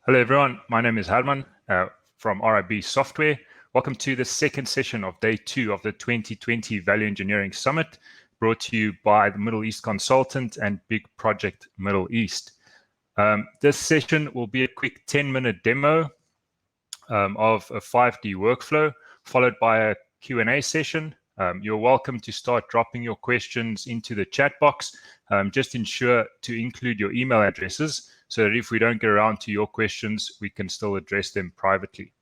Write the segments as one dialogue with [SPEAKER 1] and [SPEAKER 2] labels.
[SPEAKER 1] Hello everyone, my name is Herman from RIB Software. Welcome to the second session of day 2 of the 2020 Value Engineering Summit, brought to you by the Middle East Consultant and Big Project Middle East. This session will be a quick 10-minute demo of a 5D workflow, followed by a Q&A session. You're welcome to start dropping your questions into the chat box. Just ensure to include your email addresses so that if we don't get around to your questions, we can still address them privately.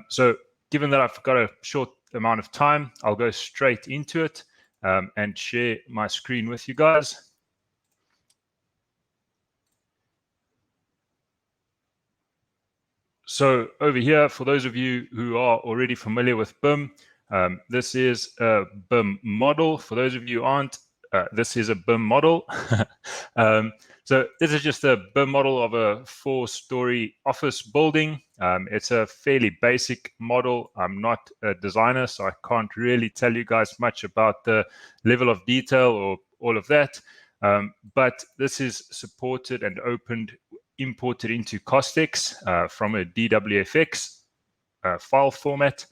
[SPEAKER 1] So given that I've got a short amount of time, I'll go straight into it and share my screen with you guys. So over here, for those of you who are already familiar with BIM, this is a BIM model. For those of you who aren't, this is a BIM model. So this is just a BIM model of a 4-story office building. It's a fairly basic model. I'm not a designer, so I can't really tell you guys much about the level of detail or all of that. But this is supported and imported into Costex from a DWFX file format.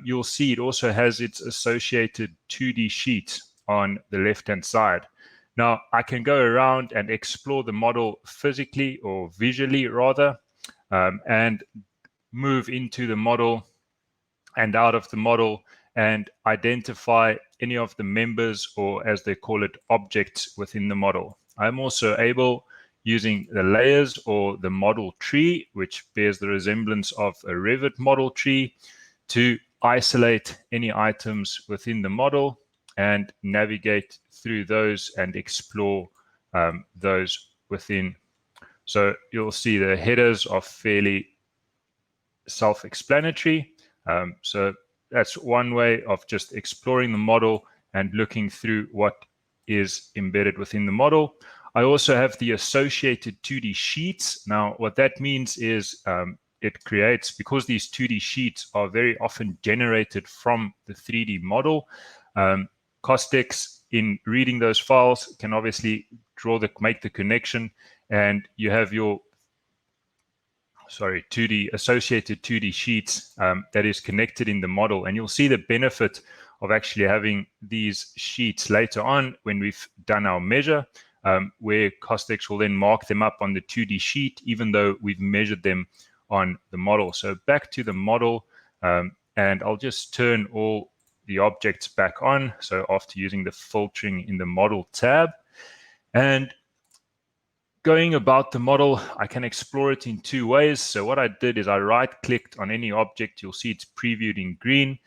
[SPEAKER 1] You'll see it also has its associated 2D sheet on the left-hand side. Now, I can go around and explore the model physically or visually rather, and move into the model and out of the model and identify any of the members, or as they call it, objects within the model. I'm also able, using the layers or the model tree, which bears the resemblance of a Revit model tree, to isolate any items within the model and navigate through those and explore those within. So you'll see the headers are fairly self-explanatory. So that's one way of just exploring the model and looking through what is embedded within the model. I also have the associated 2D sheets. Now, what that means is it creates, because these 2D sheets are very often generated from the 3D model, Costex, in reading those files, can obviously make the connection, and you have your associated 2D sheets that is connected in the model. And you'll see the benefit of actually having these sheets later on when we've done our measure, where Costex will then mark them up on the 2D sheet, even though we've measured them on the model. So back to the model, and I'll just turn all the objects back on. So after using the filtering in the model tab, and going about the model, I can explore it in 2 ways. So what I did is I right-clicked on any object. You'll see it's previewed in green,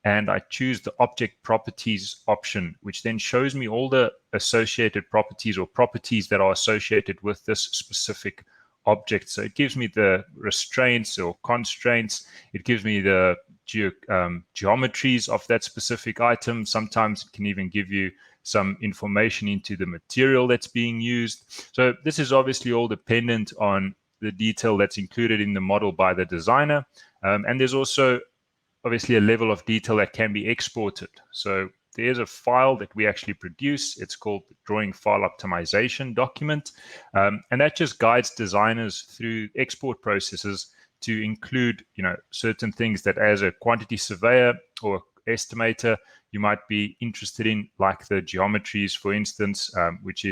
[SPEAKER 1] and I choose the object properties option, which then shows me all the associated properties or properties that are associated with this specific object. So it gives me the restraints or constraints. It gives me the geometries of that specific item. Sometimes it can even give you some information into the material that's being used. So this is obviously all dependent on the detail that's included in the model by the designer. And there's also obviously a level of detail that can be exported. So there's a file that we actually produce. It's called the Drawing File Optimization document. And that just guides designers through export processes to include, certain things that as a quantity surveyor or estimator, you might be interested in, like the geometries, for instance, which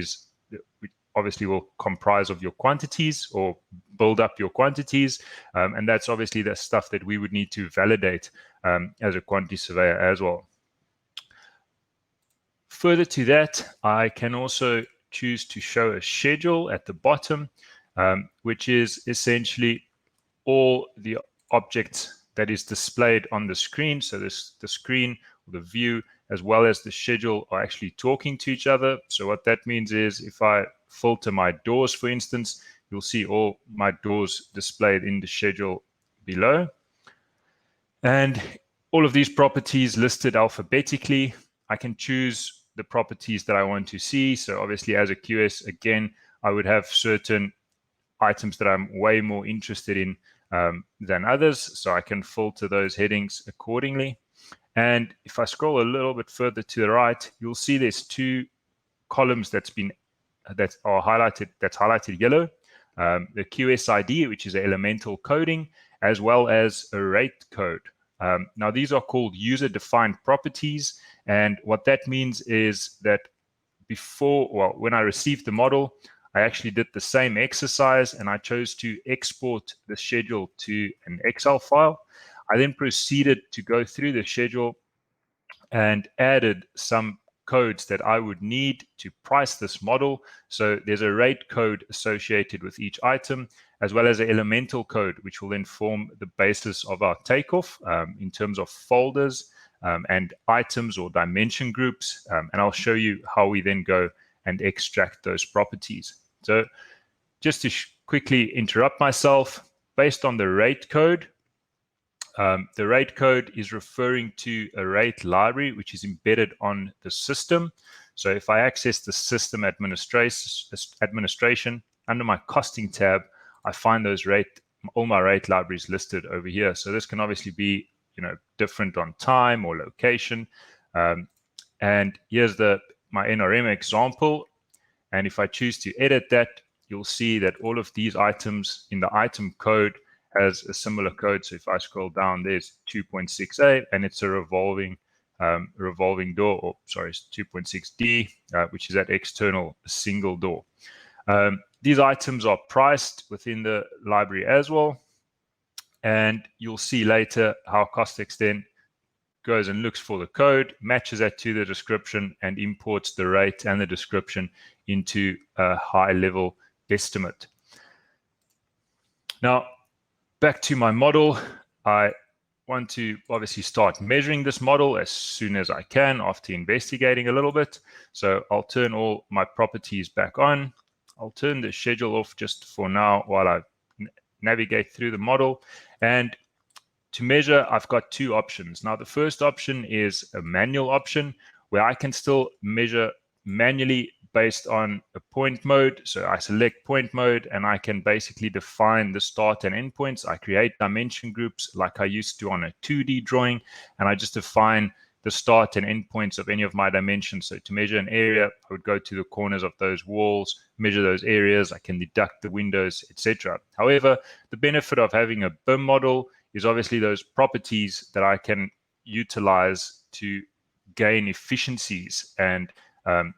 [SPEAKER 1] obviously will comprise of your quantities or build up your quantities. And that's obviously the stuff that we would need to validate as a quantity surveyor as well. Further to that, I can also choose to show a schedule at the bottom, which is essentially all the objects that is displayed on the screen. So the screen, the view, as well as the schedule are actually talking to each other. So what that means is if I filter my doors, for instance, you'll see all my doors displayed in the schedule below. And all of these properties listed alphabetically. I can choose the properties that I want to see. So obviously as a QS, again, I would have certain items that I'm way more interested in than others. So I can filter those headings accordingly. And if I scroll a little bit further to the right, you'll see there's 2 columns that are highlighted, that's highlighted yellow. the QSID, which is an elemental coding, as well as a rate code. Now, these are called user-defined properties, and what that means is that when I received the model, I actually did the same exercise and I chose to export the schedule to an Excel file. I then proceeded to go through the schedule and added some codes that I would need to price this model. So there's a rate code associated with each item, as well as an elemental code, which will then form the basis of our takeoff in terms of folders and items or dimension groups. And I'll show you how we then go and extract those properties. So just to quickly interrupt myself, based on the rate code is referring to a rate library, which is embedded on the system. So if I access the system administration under my costing tab, I find all my rate libraries listed over here. So this can obviously be, different on time or location. And here's my NRM example. And if I choose to edit that, you'll see that all of these items in the item code has a similar code. So if I scroll down, there's 2.6a, and it's a revolving door, or sorry, it's 2.6d, which is that external single door. These items are priced within the library as well, and you'll see later how Costex then goes and looks for the code, matches that to the description, and imports the rate and the description into a high-level estimate. Now, back to my model, I want to obviously start measuring this model as soon as I can after investigating a little bit. So I'll turn all my properties back on. I'll turn the schedule off just for now while I navigate through the model. And to measure, I've got two options. Now, the first option is a manual option where I can still measure manually based on a point mode. So I select point mode and I can basically define the start and end points. I create dimension groups like I used to on a 2D drawing, and I just define the start and end points of any of my dimensions. So to measure an area, I would go to the corners of those walls, measure those areas, I can deduct the windows, etc. However, the benefit of having a BIM model is obviously those properties that I can utilize to gain efficiencies and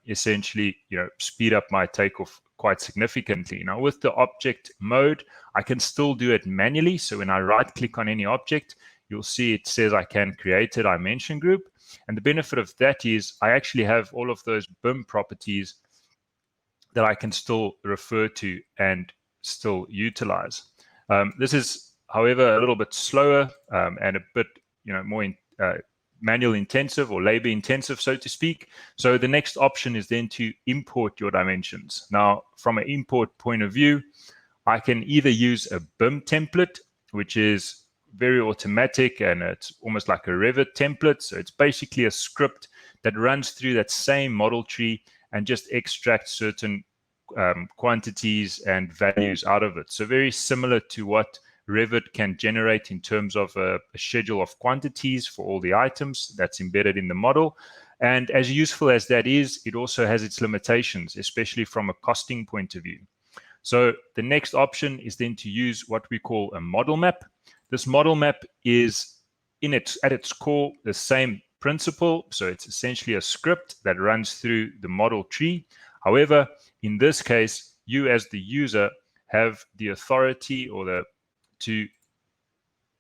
[SPEAKER 1] essentially, speed up my takeoff quite significantly. Now, with the object mode, I can still do it manually. So when I right-click on any object, you'll see it says I can create a dimension group. And the benefit of that is I actually have all of those BIM properties that I can still refer to and still utilize. This is, however, a little bit slower and a bit, more manual intensive or labor intensive, so to speak. So the next option is then to import your dimensions. Now, from an import point of view, I can either use a BIM template, which is very automatic and it's almost like a Revit template. So it's basically a script that runs through that same model tree and just extracts certain quantities and values out of it. So very similar to what Revit can generate in terms of a schedule of quantities for all the items that's embedded in the model. And as useful as that is, it also has its limitations, especially from a costing point of view. So the next option is then to use what we call a model map. This model map is at its core the same principle. So it's essentially a script that runs through the model tree. However, in this case, you as the user have the authority to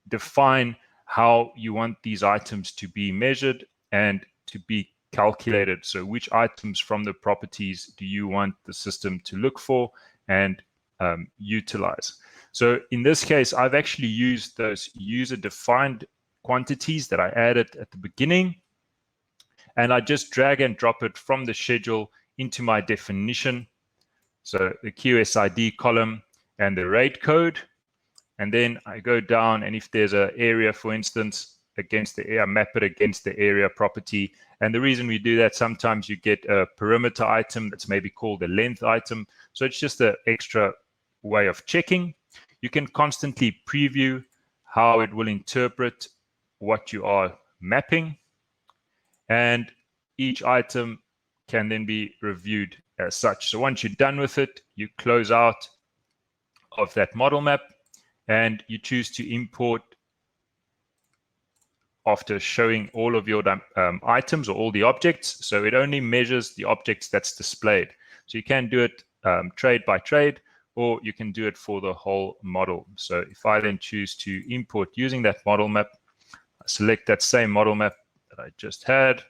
[SPEAKER 1] define how you want these items to be measured and to be calculated. So which items from the properties do you want the system to look for and utilize? So in this case, I've actually used those user-defined quantities that I added at the beginning, and I just drag and drop it from the schedule into my definition. So the QSID column and the rate code. And then I go down, and if there's an area, for instance, against the area, map it against the area property. And the reason we do that, sometimes you get a perimeter item that's maybe called a length item. So it's just an extra way of checking. You can constantly preview how it will interpret what you are mapping. And each item can then be reviewed as such. So once you're done with it, you close out of that model map, and you choose to import after showing all of your items or all the objects. So it only measures the objects that's displayed. So you can do it trade by trade, or you can do it for the whole model. So if I then choose to import using that model map, I select that same model map that I just had,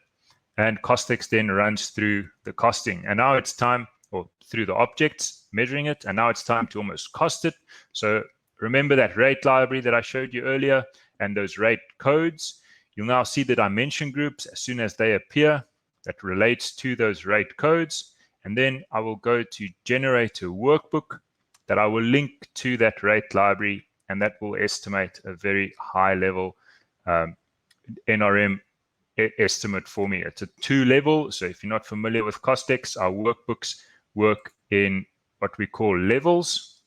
[SPEAKER 1] and Costex then runs through the costing. And now it's time, or through the objects, measuring it, and now it's time to almost cost it. So remember that rate library that I showed you earlier and those rate codes. You'll now see the dimension groups as soon as they appear that relates to those rate codes. And then I will go to generate a workbook that I will link to that rate library, and that will estimate a very high level NRM estimate for me. It's a 2-level. So if you're not familiar with Costex, our workbooks work in what we call levels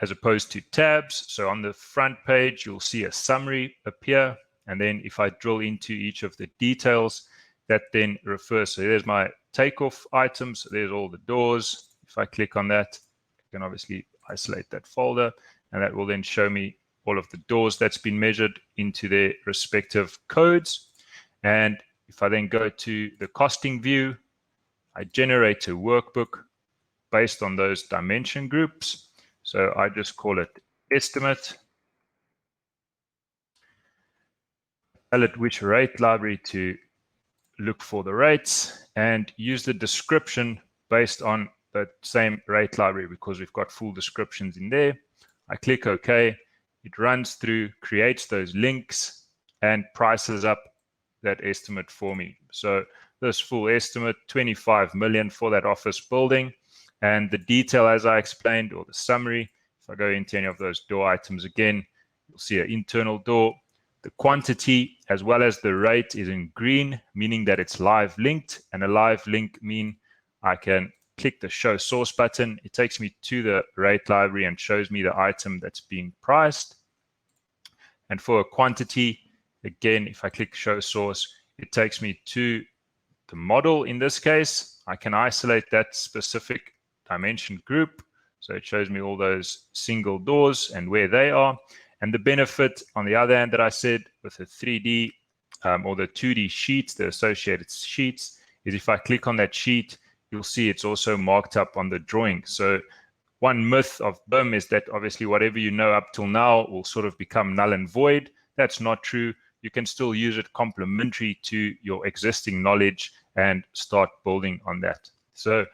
[SPEAKER 1] as opposed to tabs. So on the front page, you'll see a summary appear. And then if I drill into each of the details, that then refers. So there's my takeoff items. So there's all the doors. If I click on that, I can obviously isolate that folder, and that will then show me all of the doors that's been measured into their respective codes. And if I then go to the costing view, I generate a workbook based on those dimension groups. So I just call it estimate. Tell it which rate library to look for the rates, and use the description based on that same rate library, because we've got full descriptions in there. I click OK. It runs through, creates those links, and prices up that estimate for me. So this full estimate, 25 million for that office building. And the detail, as I explained, or the summary, if I go into any of those door items again, you'll see an internal door. The quantity as well as the rate is in green, meaning that it's live linked. And a live link mean I can click the show source button. It takes me to the rate library and shows me the item that's being priced. And for a quantity, again, if I click show source, it takes me to the model. In this case, I can isolate that specific dimension group. So it shows me all those single doors and where they are. And the benefit on the other hand that I said with the 3D or the 2D sheets, the associated sheets, is if I click on that sheet, you'll see it's also marked up on the drawing. So one myth of BIM is that obviously whatever you know up till now will sort of become null and void. That's not true. You can still use it complementary to your existing knowledge and start building on that. So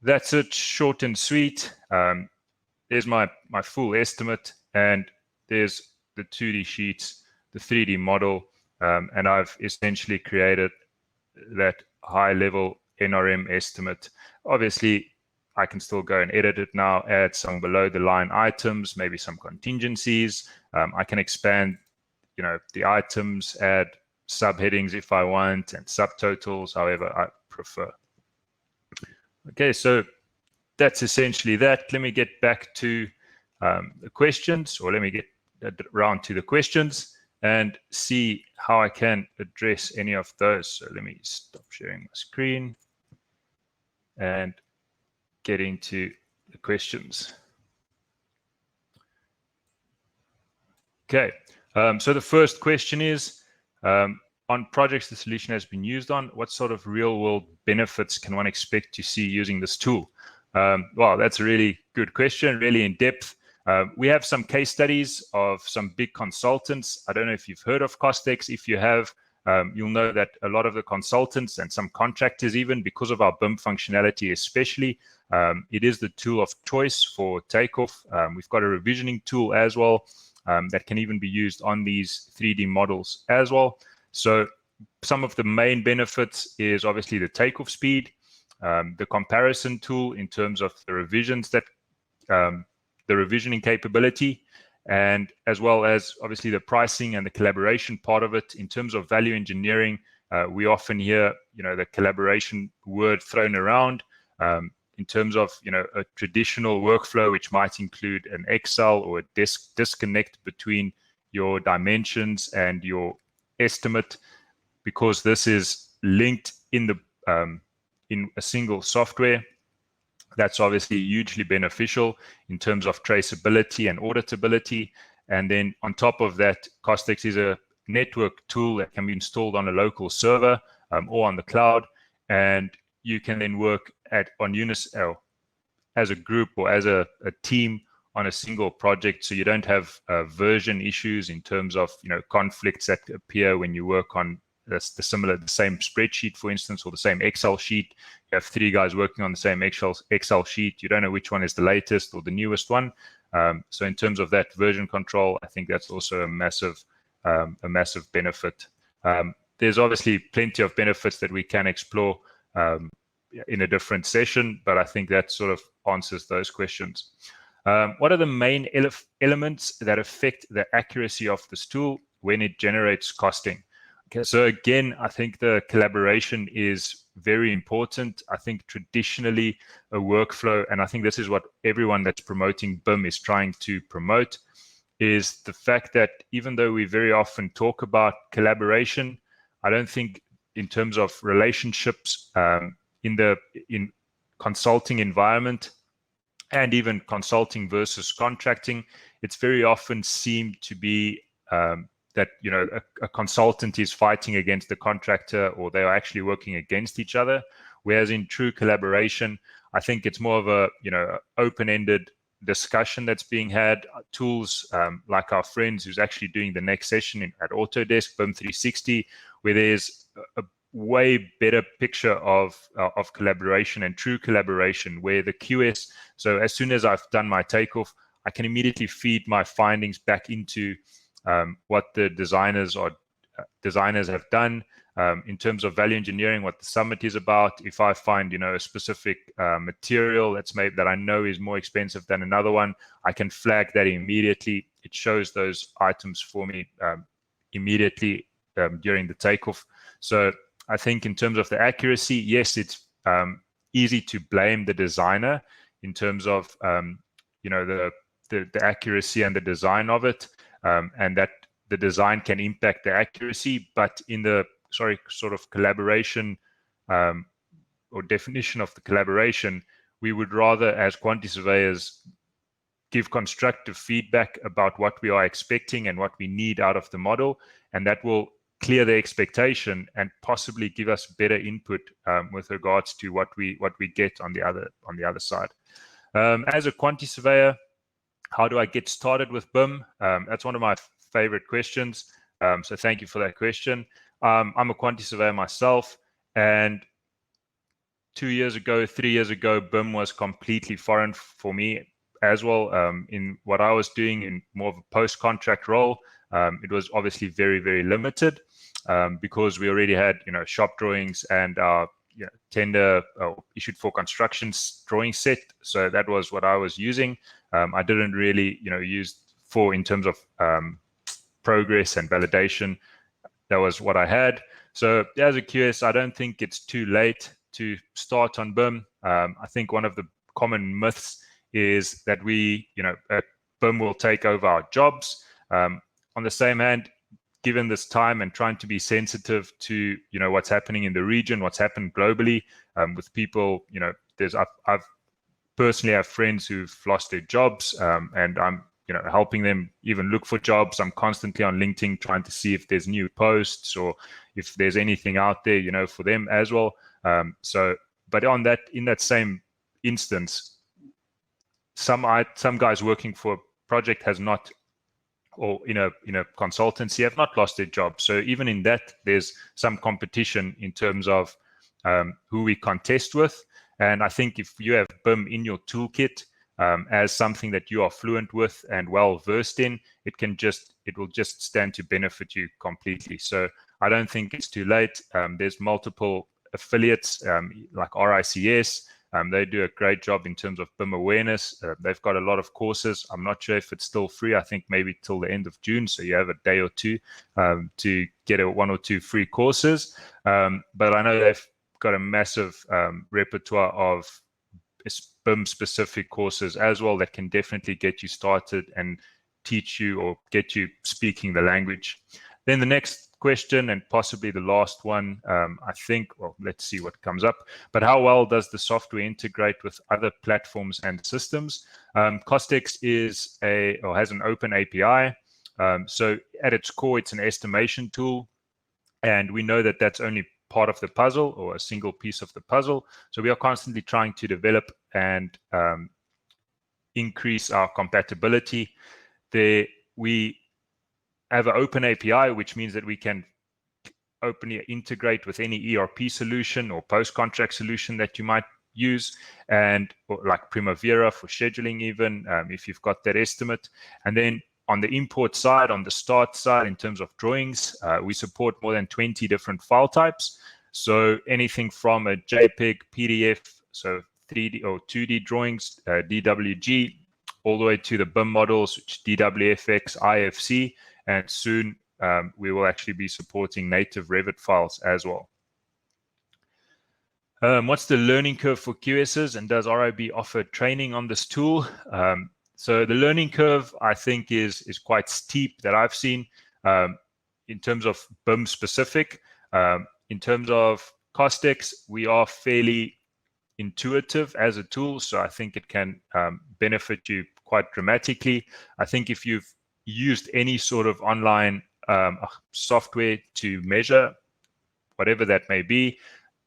[SPEAKER 1] that's it, short and sweet. There's my full estimate, and there's the 2D sheets, the 3D model, and I've essentially created that high level NRM estimate. Obviously, I can still go and edit it now, add some below the line items, maybe some contingencies. I can expand, the items, add subheadings if I want, and subtotals, however I prefer. Okay, so that's essentially that. Let me get back to the questions, or let me get around to the questions and see how I can address any of those. So let me stop sharing my screen and get into the questions. Okay, so the first question is, on projects the solution has been used on, what sort of real world benefits can one expect to see using this tool? Well, that's a really good question, really in depth. We have some case studies of some big consultants. I don't know if you've heard of Costex. If you have, you'll know that a lot of the consultants and some contractors, even because of our BIM functionality especially, it is the tool of choice for takeoff. We've got a revisioning tool as well that can even be used on these 3D models as well. So some of the main benefits is obviously the takeoff speed, the comparison tool in terms of the revisions that the revisioning capability, and as well as obviously the pricing and the collaboration part of it. In terms of value engineering, we often hear the collaboration word thrown around in terms of a traditional workflow, which might include an Excel or a disconnect between your dimensions and your estimate, because this is linked in the in a single software. That's obviously hugely beneficial in terms of traceability and auditability. And then on top of that, Costex is a network tool that can be installed on a local server or on the cloud, and you can then work on as a group or as a team on a single project, so you don't have version issues in terms of conflicts that appear when you work on the same spreadsheet, for instance, or the same Excel sheet. You have 3 guys working on the same Excel sheet. You don't know which one is the latest or the newest one. So in terms of that version control, I think that's also a massive benefit. There's obviously plenty of benefits that we can explore in a different session, but I think that sort of answers those questions. What are the main elements that affect the accuracy of this tool when it generates costing? Okay, so again, I think the collaboration is very important. I think traditionally a workflow, and I think this is what everyone that's promoting BIM is trying to promote, is the fact that even though we very often talk about collaboration, I don't think in terms of relationships in consulting environment, and even consulting versus contracting, it's very often seemed to be that a consultant is fighting against the contractor, or they are actually working against each other. Whereas in true collaboration, I think it's more of a open-ended discussion that's being had. Tools like our friends who's actually doing the next session at Autodesk BIM 360, where there's a way better picture of collaboration and true collaboration, where the QS, so as soon as I've done my takeoff, I can immediately feed my findings back into what the designers have done in terms of value engineering, what the summit is about. If I find a specific material that I know is more expensive than another one, I can flag that immediately. It shows those items for me immediately during the takeoff. So I think in terms of the accuracy, yes, it's easy to blame the designer in terms of the accuracy and the design of it, and that the design can impact the accuracy. But in the sort of collaboration or definition of the collaboration, we would rather, as quantity surveyors, give constructive feedback about what we are expecting and what we need out of the model, and that will clear the expectation and possibly give us better input with regards to what we get on the other side. As a quantity surveyor, how do I get started with BIM? That's one of my favorite questions. So thank you for that question. I'm a quantity surveyor myself, and 2 years ago, 3 years ago, BIM was completely foreign for me as well. In what I was doing in more of a post-contract role, it was obviously very, very limited because we already had shop drawings and our tender issued for constructions drawing set. So that was what I was using. I didn't really use in terms of progress and validation. That was what I had. So as a QS, I don't think it's too late to start on BIM. I think one of the common myths is that BIM will take over our jobs. On the same hand, given this time and trying to be sensitive to what's happening in the region, what's happened globally with people, I've personally have friends who've lost their jobs, and I'm helping them even look for jobs. I'm constantly on LinkedIn trying to see if there's new posts or if there's anything out there for them as well. But in that same instance, some guys working for a project has not, or in a consultancy, have not lost their job. So even in that, there's some competition in terms of who we contest with. And I think if you have BIM in your toolkit as something that you are fluent with and well versed in, it will just stand to benefit you completely. So I don't think it's too late. There's multiple affiliates like RICS. They do a great job in terms of BIM awareness. They've got a lot of courses. I'm not sure if it's still free. I think maybe till the end of June. So you have a day or two to get 1 or 2 free courses. But I know they've got a massive repertoire of BIM specific courses as well that can definitely get you started and teach you or get you speaking the language. Then the next question, and possibly the last one, I think. Well, let's see what comes up. But how well does the software integrate with other platforms and systems? Costex has an open API. So at its core, it's an estimation tool. And we know that that's only part of the puzzle, or a single piece of the puzzle. So we are constantly trying to develop and increase our compatibility. We have an open API, which means that we can openly integrate with any ERP solution or post-contract solution that you might use, and like Primavera for scheduling even, if you've got that estimate. And then on the import side, on the start side, in terms of drawings, we support more than 20 different file types. So anything from a JPEG, PDF, so 3D or 2D drawings, DWG, all the way to the BIM models, which DWFX, IFC, and soon we will actually be supporting native Revit files as well. What's the learning curve for QSs, and does RIB offer training on this tool? So the learning curve, I think, is quite steep that I've seen in terms of BIM specific. In terms of Costex, we are fairly intuitive as a tool, so I think it can benefit you quite dramatically. I think if you've used any sort of online software to measure, whatever that may be,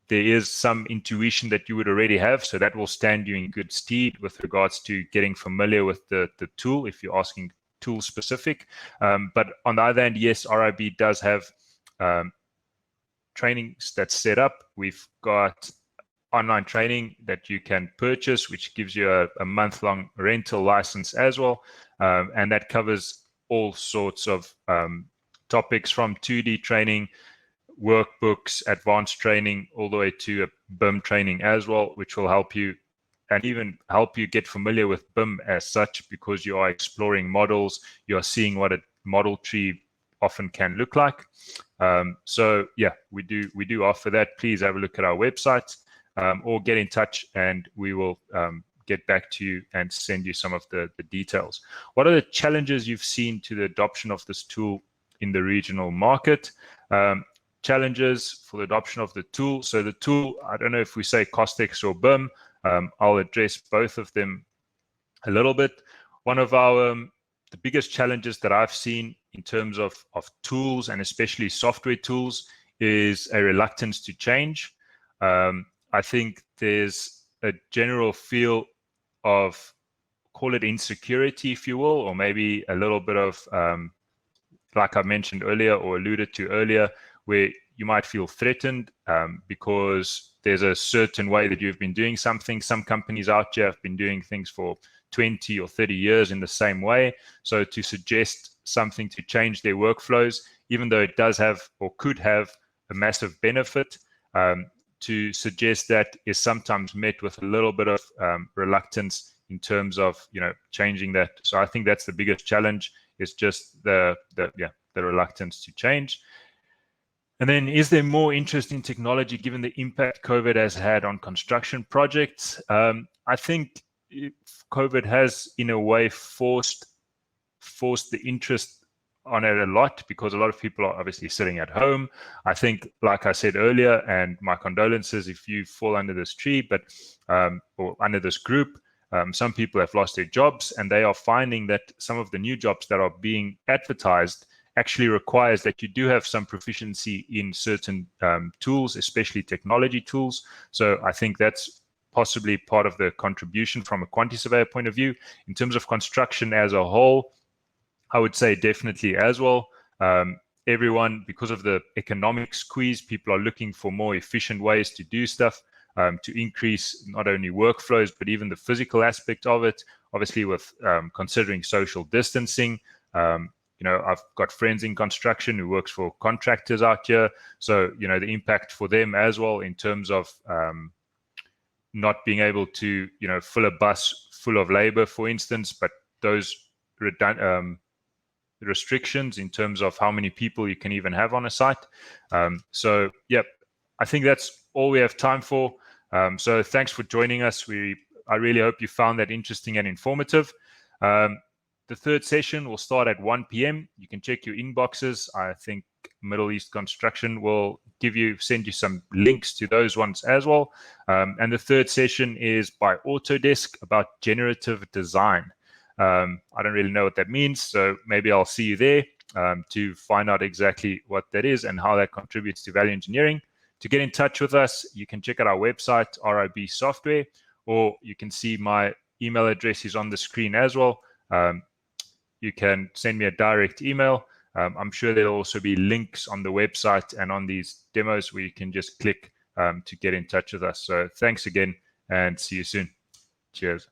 [SPEAKER 1] there is some intuition that you would already have, so that will stand you in good stead with regards to getting familiar with the tool if you're asking tool specific. But on the other hand, yes, RIB does have trainings that's set up. We've got online training that you can purchase, which gives you a month-long rental license as well, and that covers all sorts of topics from 2D training, workbooks, advanced training, all the way to a BIM training as well, which will help you and even help you get familiar with BIM as such, because you are exploring models, you are seeing what a model tree often can look like. So yeah, we do offer that. Please have a look at our website, or get in touch and we will get back to you and send you some of the details. What are the challenges you've seen to the adoption of this tool in the regional market? Challenges for the adoption of the tool. So the tool, I don't know if we say Costex or BIM, I'll address both of them a little bit. One of our the biggest challenges that I've seen in terms of tools, and especially software tools, is a reluctance to change. I think there's a general feel of, call it insecurity, if you will, or maybe a little bit of, like I mentioned earlier or alluded to earlier, where you might feel threatened because there's a certain way that you've been doing something. Some companies out there have been doing things for 20 or 30 years in the same way. So to suggest something to change their workflows, even though it does have or could have a massive benefit, to suggest that is sometimes met with a little bit of reluctance in terms of, you know, changing that. So I think that's the biggest challenge, is just the reluctance to change. And then, is there more interest in technology given the impact COVID has had on construction projects? I think COVID has, in a way, forced the interest on it a lot, because a lot of people are obviously sitting at home. I think, like I said earlier, and my condolences if you fall under this tree, but or under this group, some people have lost their jobs, and they are finding that some of the new jobs that are being advertised actually requires that you do have some proficiency in certain tools, especially technology tools. So I think that's possibly part of the contribution from a quantity surveyor point of view. In terms of construction as a whole, I would say definitely as well. Everyone, because of the economic squeeze, people are looking for more efficient ways to do stuff, to increase not only workflows, but even the physical aspect of it. Obviously, with considering social distancing, you know, I've got friends in construction who works for contractors out here. So, you know, the impact for them as well in terms of not being able to, you know, fill a bus full of labor, for instance, but those restrictions in terms of how many people you can even have on a site. So, yep, I think that's all we have time for. So thanks for joining us. I really hope you found that interesting and informative. The third session will start at 1 p.m. You can check your inboxes. I think Middle East construction. We'll send you some links to those ones as well. And the third session is by Autodesk about generative design. I don't really know what that means, so maybe I'll see you there to find out exactly what that is and how that contributes to value engineering. To get in touch with us, you can check out our website, RIB Software, or you can see my email address is on the screen as well. You can send me a direct email. I'm sure there'll also be links on the website and on these demos where you can just click to get in touch with us. So thanks again and see you soon. Cheers.